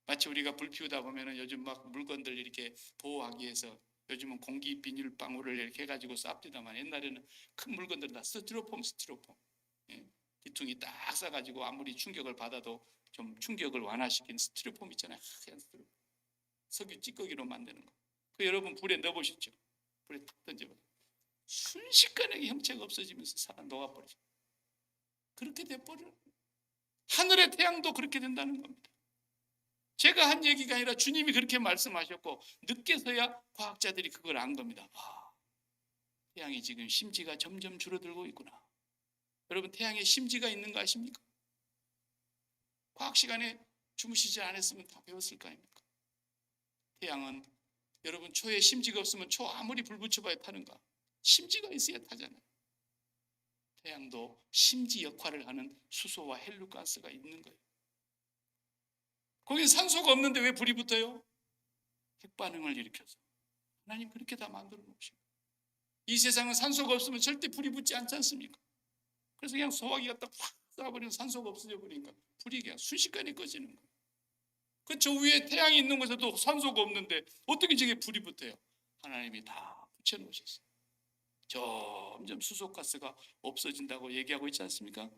마치 우리가 불 피우다 보면 요즘 막 물건들 이렇게 보호하기 위해서 요즘은 공기 비닐방울을 이렇게 해가지고 쌉디다만 옛날에는 큰 물건들 다 스티로폼 기퉁이 딱 싸가지고 아무리 충격을 받아도 좀 충격을 완화시킨 스티로폼 있잖아요. 하얀 스티로폼. 석유 찌꺼기로 만드는 거. 그 여러분 불에 넣어보셨죠? 불에 탁 던져봐요. 순식간에 형체가 없어지면서 살아 녹아버리죠. 그렇게 돼버려요. 하늘의 태양도 그렇게 된다는 겁니다. 제가 한 얘기가 아니라 주님이 그렇게 말씀하셨고 늦게서야 과학자들이 그걸 안 겁니다. 태양이 지금 심지가 점점 줄어들고 있구나. 여러분 태양에 심지가 있는 거 아십니까? 과학 시간에 주무시지 않았으면 다 배웠을 거 아닙니까? 태양은 여러분 초에 심지가 없으면 초 아무리 불 붙여봐야 타는가? 심지가 있어야 타잖아요. 태양도 심지 역할을 하는 수소와 헬륨가스가 있는 거예요. 거기 산소가 없는데 왜 불이 붙어요? 핵반응을 일으켜서. 하나님 그렇게 다 만들어 놓으시고. 이 세상은 산소가 없으면 절대 불이 붙지 않지 않습니까? 그래서 그냥 소화기가 딱 확 쏴버리면 산소가 없어져 버리니까 불이 그냥 순식간에 꺼지는 거예요. 저 위에 태양이 있는 곳에도 산소가 없는데 어떻게 저게 불이 붙어요? 하나님이 다 붙여놓으셨어요. 점점 수소가스가 없어진다고 얘기하고 있지 않습니까?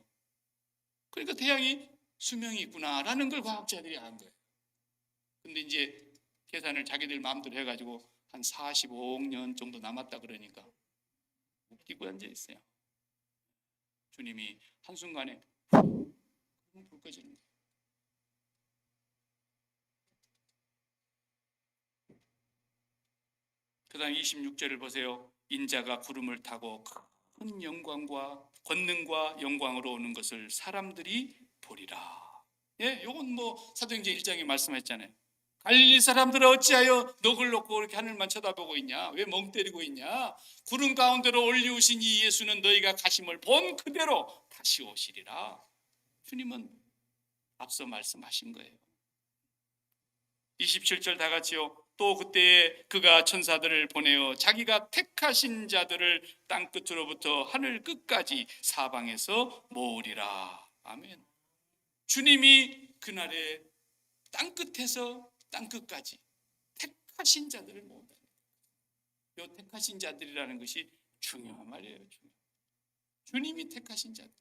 그러니까 태양이 수명이 있구나라는 걸 과학자들이 안 거예요. 근데 이제 계산을 자기들 마음대로 해가지고 한 45억 년 정도 남았다 그러니까 웃기고 앉아 있어요. 주님이 한순간에 불 꺼지는 거예요. 그 다음 26절을 보세요. 인자가 구름을 타고 큰 영광과 권능과 영광으로 오는 것을 사람들이 보리라. 예, 요건 사도행전 1장에 말씀했잖아요. 갈릴리 사람들아 어찌하여 넋을 놓고 그렇게 하늘만 쳐다보고 있냐? 왜 멍 때리고 있냐? 구름 가운데로 올리우신 이 예수는 너희가 가심을 본 그대로 다시 오시리라. 주님은 앞서 말씀하신 거예요. 27절 다 같이요. 또 그때 그가 천사들을 보내어 자기가 택하신 자들을 땅 끝으로부터 하늘 끝까지 사방에서 모으리라. 아멘. 주님이 그날에 땅 끝에서 땅 끝까지 택하신 자들을 모은다. 이 택하신 자들이라는 것이 중요한 말이에요. 주님이 택하신 자들.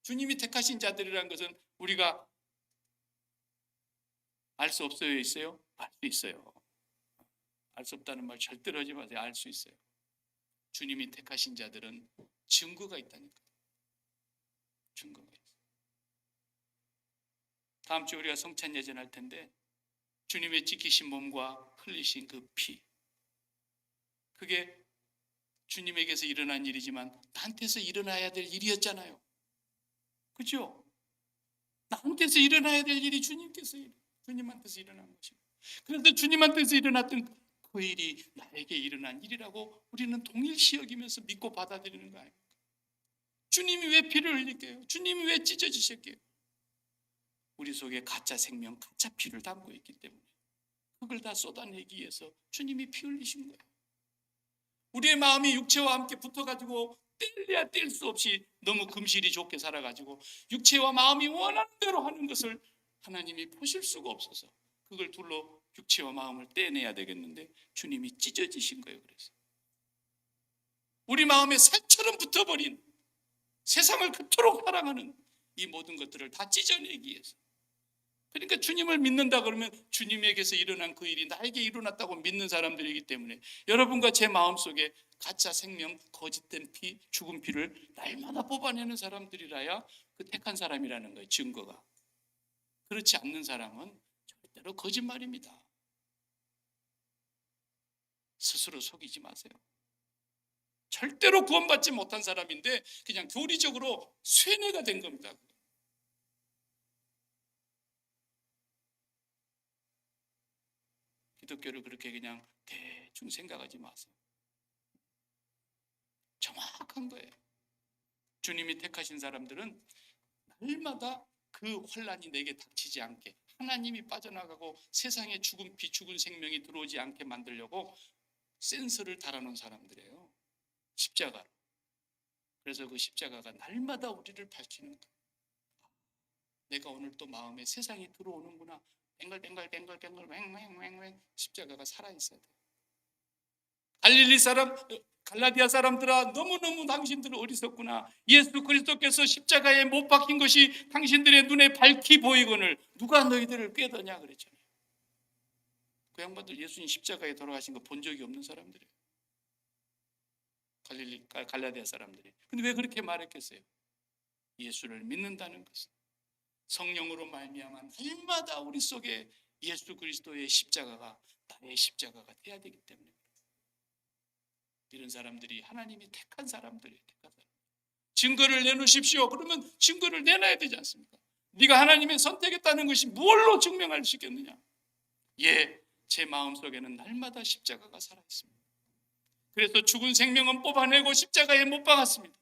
주님이 택하신 자들이라는 것은 우리가 알 수 없어요? 있어요? 알 수 있어요. 알 수 없다는 말 절대로 하지 마세요. 알 수 있어요. 주님이 택하신 자들은 증거가 있다니까요. 증거가 있어요. 다음 주에 우리가 성찬 예전할 텐데 주님의 찢기신 몸과 흘리신 그 피, 그게 주님에게서 일어난 일이지만 나한테서 일어나야 될 일이었잖아요. 그렇죠? 나한테서 일어나야 될 일이 주님한테서 일어난 것이고, 그래서 주님한테서 일어났던 그 일이 나에게 일어난 일이라고 우리는 동일시 여기면서 믿고 받아들이는 거 아닙니까? 주님이 왜 피를 흘릴게요? 주님이 왜 찢어지셨게요? 우리 속에 가짜 생명, 가짜 피를 담고 있기 때문에 그걸 다 쏟아내기 위해서 주님이 피 흘리신 거예요. 우리의 마음이 육체와 함께 붙어가지고 뗄래야 뗄 수 없이 너무 금실이 좋게 살아가지고 육체와 마음이 원하는 대로 하는 것을 하나님이 보실 수가 없어서 그걸 둘러 육체와 마음을 떼내야 되겠는데 주님이 찢어지신 거예요. 그래서 우리 마음에 살처럼 붙어버린 세상을 그토록 사랑하는 이 모든 것들을 다 찢어내기 위해서, 그러니까 주님을 믿는다 그러면 주님에게서 일어난 그 일이 나에게 일어났다고 믿는 사람들이기 때문에 여러분과 제 마음속에 가짜 생명, 거짓된 피, 죽은 피를 날마다 뽑아내는 사람들이라야 그 택한 사람이라는 거예요. 증거가. 그렇지 않는 사람은 절대로 거짓말입니다. 스스로 속이지 마세요. 절대로 구원받지 못한 사람인데 그냥 교리적으로 쇠뇌가 된 겁니다. 기독교를 그렇게 그냥 대충 생각하지 마세요. 정확한 거예요. 주님이 택하신 사람들은 날마다 그 혼란이 내게 닥치지 않게, 하나님이 빠져나가고 세상에 죽은 피, 죽은 생명이 들어오지 않게 만들려고 센서를 달아놓은 사람들이에요. 십자가로. 그래서 그 십자가가 날마다 우리를 밝히는 거예요. 내가 오늘 또 마음에 세상이 들어오는구나. 뱅글뱅글 왱왱왱 십자가가 살아있어야 돼요. 갈릴리 사람, 갈라디아 사람들아, 너무너무 당신들은 어리석구나. 예수 그리스도께서 십자가에 못 박힌 것이 당신들의 눈에 밝히 보이거늘 누가 너희들을 꾀더냐 그랬잖아요. 그 양반들 예수님 십자가에 돌아가신 거 본 적이 없는 사람들이에요. 갈라디아 사람들이. 근데 왜 그렇게 말했겠어요? 예수를 믿는다는 것은 성령으로 말미암아 날마다 우리 속에 예수 그리스도의 십자가가 나의 십자가가 돼야 되기 때문에 이런 사람들이 하나님이 택한 사람들이에요. 택한 사람. 증거를 내놓으십시오. 그러면 증거를 내놔야 되지 않습니까? 네가 하나님의 선택했다는 것이 무엇로 증명할 수 있겠느냐? 예, 제 마음속에는 날마다 십자가가 살아있습니다. 그래서 죽은 생명은 뽑아내고 십자가에 못 박았습니다.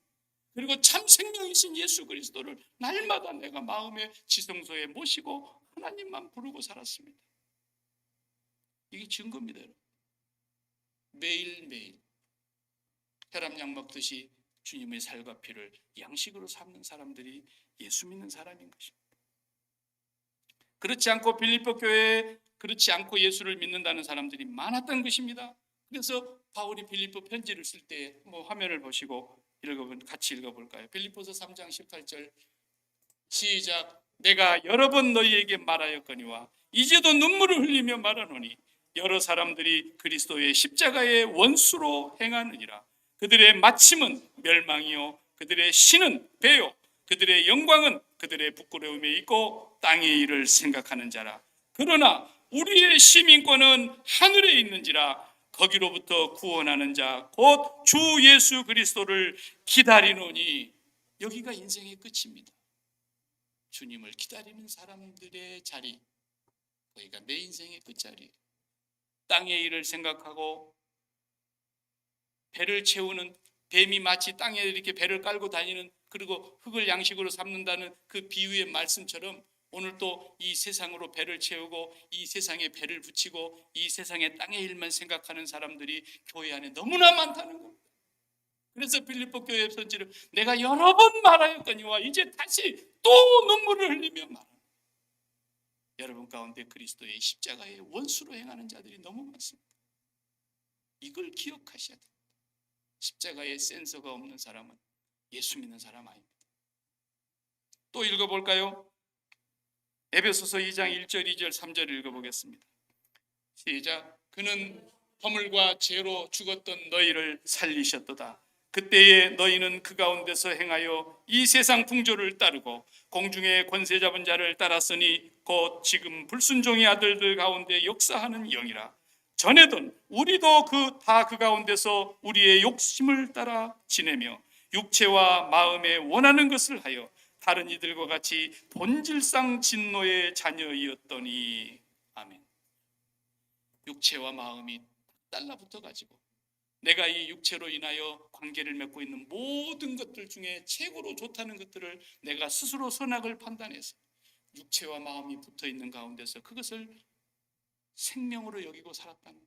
그리고 참 생명이신 예수 그리스도를 날마다 내가 마음의 지성소에 모시고 하나님만 부르고 살았습니다. 이게 증거입니다. 여러분. 매일매일 혈압약 먹듯이 주님의 살과 피를 양식으로 삼는 사람들이 예수 믿는 사람인 것입니다. 그렇지 않고 빌립보 교회에 그렇지 않고 예수를 믿는다는 사람들이 많았던 것입니다. 그래서 바울이 빌립보 편지를 쓸 때 화면을 보시고 같이 읽어볼까요? 빌립보서 3장 18절 시작. 내가 여러 번 너희에게 말하였거니와 이제도 눈물을 흘리며 말하노니 여러 사람들이 그리스도의 십자가의 원수로 행하느니라. 그들의 마침은 멸망이요 그들의 신은 배요 그들의 영광은 그들의 부끄러움에 있고 땅의 일을 생각하는 자라. 그러나 우리의 시민권은 하늘에 있는지라. 거기로부터 구원하는 자 곧 주 예수 그리스도를 기다리노니. 여기가 인생의 끝입니다. 주님을 기다리는 사람들의 자리, 거기가 내 인생의 끝자리. 땅의 일을 생각하고 배를 채우는 뱀이 마치 땅에 이렇게 배를 깔고 다니는, 그리고 흙을 양식으로 삼는다는 그 비유의 말씀처럼 오늘 또 이 세상으로 배를 채우고 이 세상에 배를 붙이고 이 세상의 땅의 일만 생각하는 사람들이 교회 안에 너무나 많다는 겁니다. 그래서 빌립보 교회 편지를 내가 여러 번 말하였거니와 이제 다시 또 눈물을 흘리며 말합니다. 여러분 가운데 그리스도의 십자가의 원수로 행하는 자들이 너무 많습니다. 이걸 기억하셔야 됩니다. 십자가에 센서가 없는 사람은 예수 믿는 사람 아닙니다. 또 읽어볼까요? 에베소서 2장 1절 2절 3절 읽어보겠습니다. 시작. 그는 허물과 죄로 죽었던 너희를 살리셨도다. 그때에 너희는 그 가운데서 행하여 이 세상 풍조를 따르고 공중의 권세 잡은 자를 따랐으니 곧 지금 불순종의 아들들 가운데 역사하는 영이라. 전에든 우리도 다 그 가운데서 우리의 욕심을 따라 지내며 육체와 마음에 원하는 것을 하여 다른 이들과 같이 본질상 진노의 자녀이었더니. 아멘. 육체와 마음이 달라붙어 가지고 내가 이 육체로 인하여 관계를 맺고 있는 모든 것들 중에 최고로 좋다는 것들을 내가 스스로 선악을 판단해서 육체와 마음이 붙어 있는 가운데서 그것을 생명으로 여기고 살았다는 것.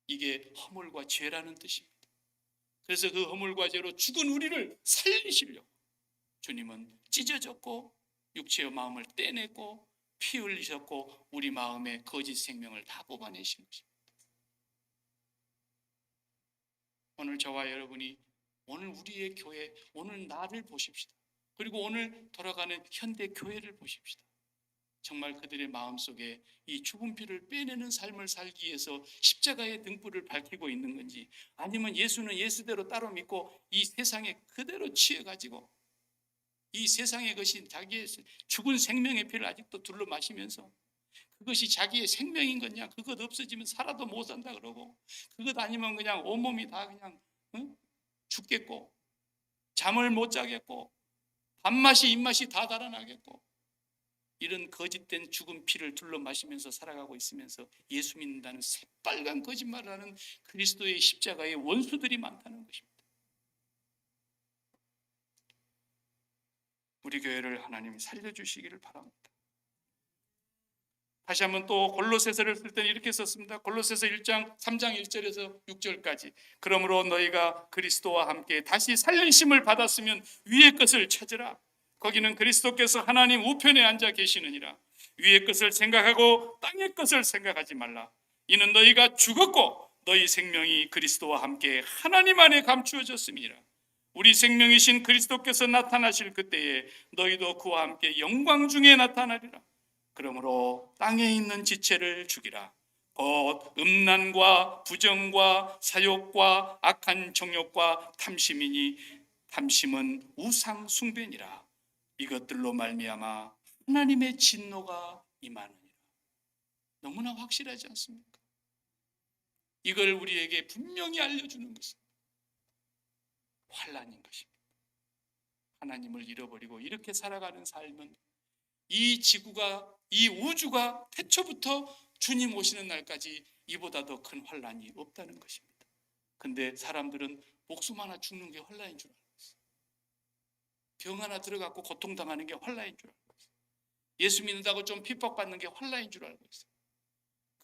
이게 허물과 죄라는 뜻입니다. 그래서 그 허물과 죄로 죽은 우리를 살리시려고 주님은 찢어졌고 육체와 마음을 떼냈고 피 흘리셨고 우리 마음의 거짓 생명을 다 뽑아내신 것입니다. 오늘 저와 여러분이 오늘 우리의 교회, 오늘 나를 보십시다. 그리고 오늘 돌아가는 현대 교회를 보십시다. 정말 그들의 마음속에 이 죽은 피를 빼내는 삶을 살기 위해서 십자가의 등불을 밝히고 있는 건지, 아니면 예수는 예수대로 따로 믿고 이 세상에 그대로 취해가지고 이 세상의 것이 자기의 죽은 생명의 피를 아직도 둘러 마시면서 그것이 자기의 생명인 거냐, 그것 없어지면 살아도 못 산다 그러고, 그것 아니면 그냥 온몸이 다 그냥 죽겠고 잠을 못 자겠고 밥맛이 입맛이 다 달아나겠고, 이런 거짓된 죽은 피를 둘러 마시면서 살아가고 있으면서 예수 믿는다는 새빨간 거짓말을 하는 그리스도의 십자가의 원수들이 많다는 것입니다. 우리 교회를 하나님이 살려주시기를 바랍니다. 다시 한번 또 골로새서를 쓸 때는 이렇게 썼습니다. 골로새서 1장 3장 1절에서 6절까지. 그러므로 너희가 그리스도와 함께 다시 살리심을 받았으면 위의 것을 찾으라. 거기는 그리스도께서 하나님 우편에 앉아 계시느니라. 위의 것을 생각하고 땅의 것을 생각하지 말라. 이는 너희가 죽었고 너희 생명이 그리스도와 함께 하나님 안에 감추어졌음이니라. 우리 생명이신 그리스도께서 나타나실 그때에 너희도 그와 함께 영광 중에 나타나리라. 그러므로 땅에 있는 지체를 죽이라. 곧 음란과 부정과 사욕과 악한 정욕과 탐심이니 탐심은 우상 숭배니라. 이것들로 말미암아 하나님의 진노가 임하느니라. 너무나 확실하지 않습니까? 이걸 우리에게 분명히 알려주는 것은 환난인 것입니다. 하나님을 잃어버리고 이렇게 살아가는 삶은 이 지구가, 이 우주가 태초부터 주님 오시는 날까지 이보다 더 큰 환난이 없다는 것입니다. 근데 사람들은 목숨 하나 죽는 게 환난인 줄 알고 있어요. 병 하나 들어갖고 고통당하는 게 환난인 줄 알고 있어요. 예수 믿는다고 좀 핍박받는 게 환난인 줄 알고 있어요.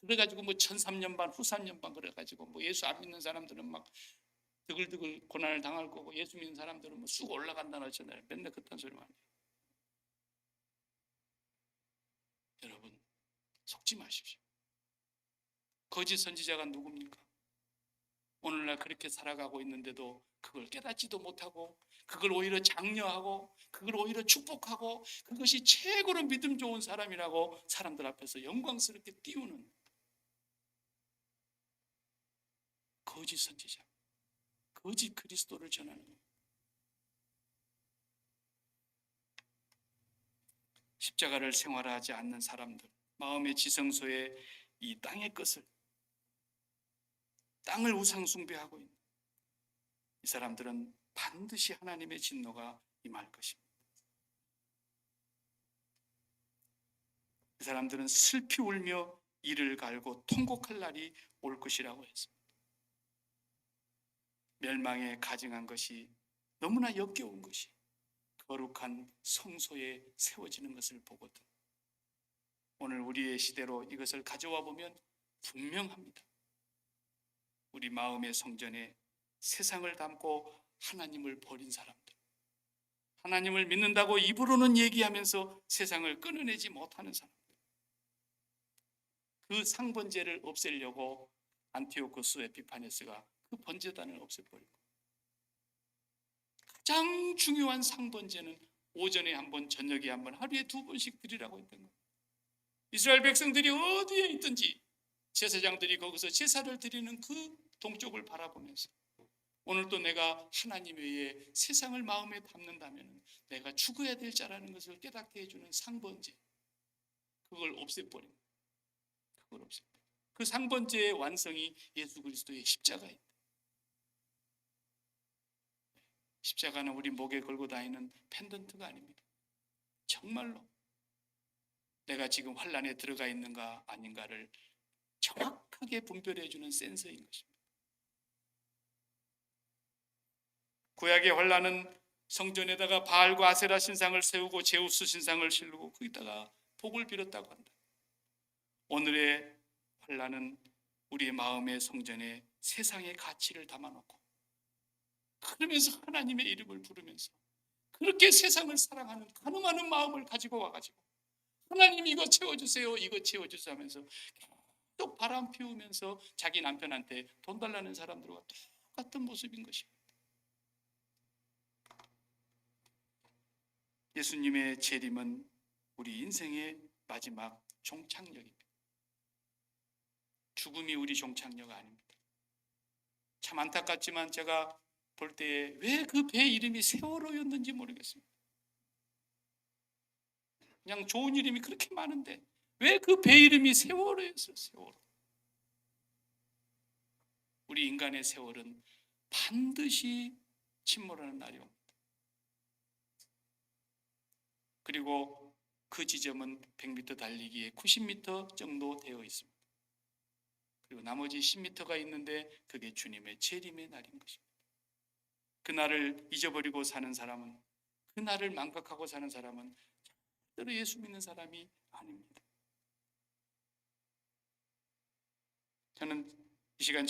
그래가지고 뭐 전 3년 반, 후 3년 반 그래가지고 뭐 예수 안 믿는 사람들은 막 드글드글 고난을 당할 거고, 예수 믿는 사람들은 뭐 쑥 올라간다는 하잖아요. 맨날 그딴 소리만 해요. 여러분, 속지 마십시오. 거짓 선지자가 누굽니까? 오늘날 그렇게 살아가고 있는데도 그걸 깨닫지도 못하고, 그걸 오히려 장려하고, 그걸 오히려 축복하고, 그것이 최고로 믿음 좋은 사람이라고 사람들 앞에서 영광스럽게 띄우는 거짓 선지자, 거짓 그리스도를 전하는 거예요. 십자가를 생활하지 않는 사람들, 마음의 지성소에 이 땅의 것을, 땅을 우상 숭배하고 있는 이 사람들은 반드시 하나님의 진노가 임할 것입니다. 이 사람들은 슬피 울며 이를 갈고 통곡할 날이 올 것이라고 했습니다. 멸망에 가증한 것이 너무나 역겨운 것이 거룩한 성소에 세워지는 것을 보거든 오늘 우리의 시대로 이것을 가져와 보면 분명합니다. 우리 마음의 성전에 세상을 담고 하나님을 버린 사람들, 하나님을 믿는다고 입으로는 얘기하면서 세상을 끊어내지 못하는 사람들, 그 상번제를 없애려고 안티오코스 에피파네스가 그 번제단을 없애버리고, 가장 중요한 상번제는 오전에 한 번, 저녁에 한 번, 하루에 2번씩 드리라고 했던 거예요. 이스라엘 백성들이 어디에 있든지 제사장들이 거기서 제사를 드리는 그 동쪽을 바라보면서 오늘 또 내가 하나님 외에 세상을 마음에 담는다면 내가 죽어야 될 자라는 것을 깨닫게 해주는 상번제, 그걸 없애버린, 그걸 없애버린 그 상번제의 완성이 예수 그리스도의 십자가입니다. 십자가는 우리 목에 걸고 다니는 펜던트가 아닙니다. 정말로 내가 지금 환란에 들어가 있는가 아닌가를 정확하게 분별해 주는 센서인 것입니다. 구약의 환란은 성전에다가 바알과 아세라 신상을 세우고 제우스 신상을 실르고 거기다가 복을 빌었다고 한다. 오늘의 환란은 우리의 마음의 성전에 세상의 가치를 담아놓고 그러면서 하나님의 이름을 부르면서 그렇게 세상을 사랑하는 가늠하는 마음을 가지고 와가지고 하나님 이거 채워주세요, 이거 채워주세요 하면서 계속 바람 피우면서 자기 남편한테 돈 달라는 사람들과 똑같은 모습인 것입니다. 예수님의 재림은 우리 인생의 마지막 종착역입니다. 죽음이 우리 종착역 아닙니다. 참 안타깝지만 제가 볼 때에 왜 그 배 이름이 세월호였는지 모르겠습니다. 그냥 좋은 이름이 그렇게 많은데 왜 그 배 이름이 세월호였어요? 세월호. 우리 인간의 세월은 반드시 침몰하는 날이 옵니다. 그리고 그 지점은 100m 달리기에 90m 정도 되어 있습니다. 그리고 나머지 10m가 있는데 그게 주님의 재림의 날인 것입니다. 그날을 잊어버리고 사는 사람은, 그날을 망각하고 사는 사람은 절대로 예수 믿는 사람이 아닙니다. 저는 이 시간